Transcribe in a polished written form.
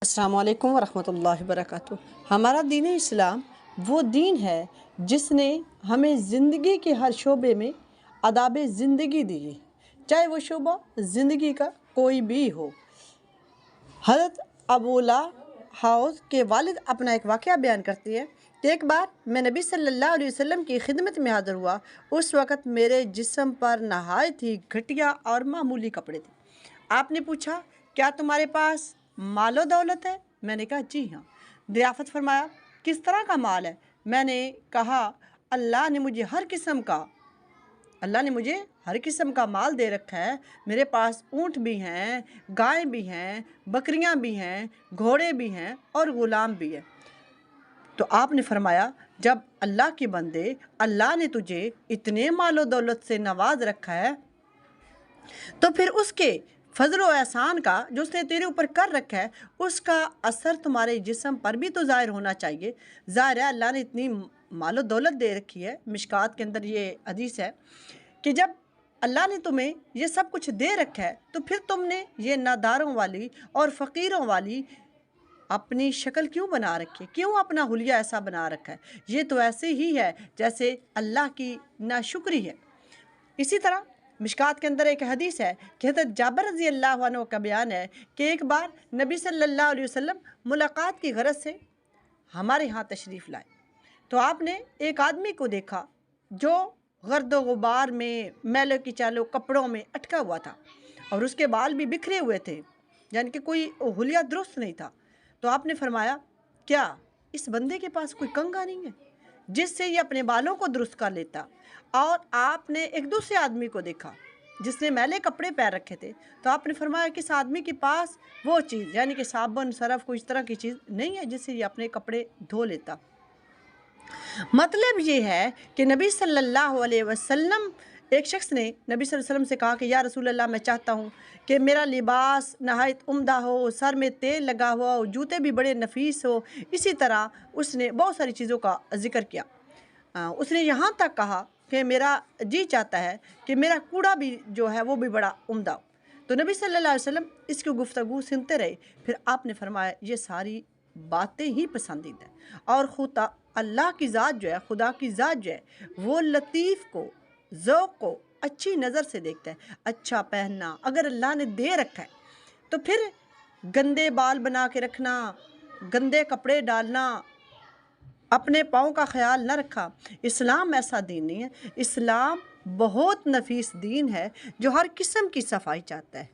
अस्सलाम वालेकुम वरहमतुल्लाहि वबरकातुहू। हमारा दीन इस्लाम वो दीन है जिसने हमें ज़िंदगी के हर शोबे में आदाब ज़िंदगी दी है, चाहे वो शोबा ज़िंदगी का कोई भी हो। हज़रत अबूला हाउस के वालिद अपना एक वाक़या बयान करती है कि एक बार मैं नबी सल्लल्लाहु अलैहि वसल्लम की खिदमत में हाज़िर हुआ। उस वक़्त मेरे जिस्म पर नहायत ही घटिया और मामूली कपड़े थे। आपने पूछा, क्या तुम्हारे पास मालो दौलत है? मैंने कहा, जी हाँ। ज़ियाफ़त फरमाया, किस तरह का माल है? मैंने कहा, अल्लाह ने मुझे हर किस्म का माल दे रखा है। मेरे पास ऊँट भी हैं, गाय भी हैं, बकरियां भी हैं, घोड़े भी हैं और ग़ुलाम भी हैं। तो आपने फरमाया, जब अल्लाह के बंदे, अल्लाह ने तुझे इतने मालो दौलत से नवाज रखा है तो फिर उसके फजल व एहसान का जो उसने तेरे ऊपर कर रखा है उसका असर तुम्हारे जिस्म पर भी तो ज़ाहिर होना चाहिए। ज़ाहिर है अल्लाह ने इतनी मालो दौलत दे रखी है। मिशकात के अंदर ये हदीस है कि जब अल्लाह ने तुम्हें ये सब कुछ दे रखा है तो फिर तुमने ये नादारों वाली और फ़कीरों वाली अपनी शक्ल क्यों बना रखी है? क्यों अपना हुलिया ऐसा बना रखा है? ये तो ऐसे ही है जैसे अल्लाह की नाशुक्री है। इसी तरह मिशकात के अंदर एक हदीस है कि हज़रत जाबिर रज़ी अल्लाह अन्हु का बयान है कि एक बार नबी सल्लल्लाहु अलैहि वसल्लम मुलाकात की गरज से हमारे यहाँ तशरीफ़ लाए तो आपने एक आदमी को देखा जो गर्द गुबार में, मैलों की चालों कपड़ों में अटका हुआ था और उसके बाल भी बिखरे हुए थे, यानी कि कोई हुलिया दुरुस्त नहीं था। तो आपने फरमाया, क्या इस बंदे के पास कोई कंघा नहीं है जिससे ये अपने बालों को दुरुस्त कर लेता? और आपने एक दूसरे आदमी को देखा जिसने मैले कपड़े पहन रखे थे तो आपने फरमाया कि इस आदमी के पास वो चीज़, यानी कि साबुन, सरफ, कोई इस तरह की चीज़ नहीं है जिससे ये अपने कपड़े धो लेता। मतलब ये है कि नबी सल्लल्लाहु अलैहि वसल्लम, एक शख्स ने नबी सल्लल्लाहु अलैहि वसल्लम से कहा कि या रसूल अल्लाह, मैं चाहता हूँ कि मेरा लिबास नहायत उम्दा हो, सर में तेल लगा हुआ हो, जूते भी बड़े नफीस हो। इसी तरह उसने बहुत सारी चीज़ों का जिक्र किया। उसने यहाँ तक कहा कि मेरा जी चाहता है कि मेरा कूड़ा भी जो है वो भी बड़ा उम्दा हो। तो नबी सल्लल्लाहु अलैहि वसल्लम इसकी गुफ्तगू सुनते रहे। फिर आपने फरमाया, ये सारी बातें ही पसंदीदा है और खुदा अल्लाह की ज़ात जो है, खुदा की ज़ात जो है वो लतीफ़ को, ज़ौक़ को अच्छी नज़र से देखता है। अच्छा पहनना अगर अल्लाह ने दे रखा है तो फिर गंदे बाल बना के रखना, गंदे कपड़े डालना, अपने पाँव का ख्याल न रखा, इस्लाम ऐसा दीन नहीं है। इस्लाम बहुत नफीस दीन है जो हर किस्म की सफाई चाहता है।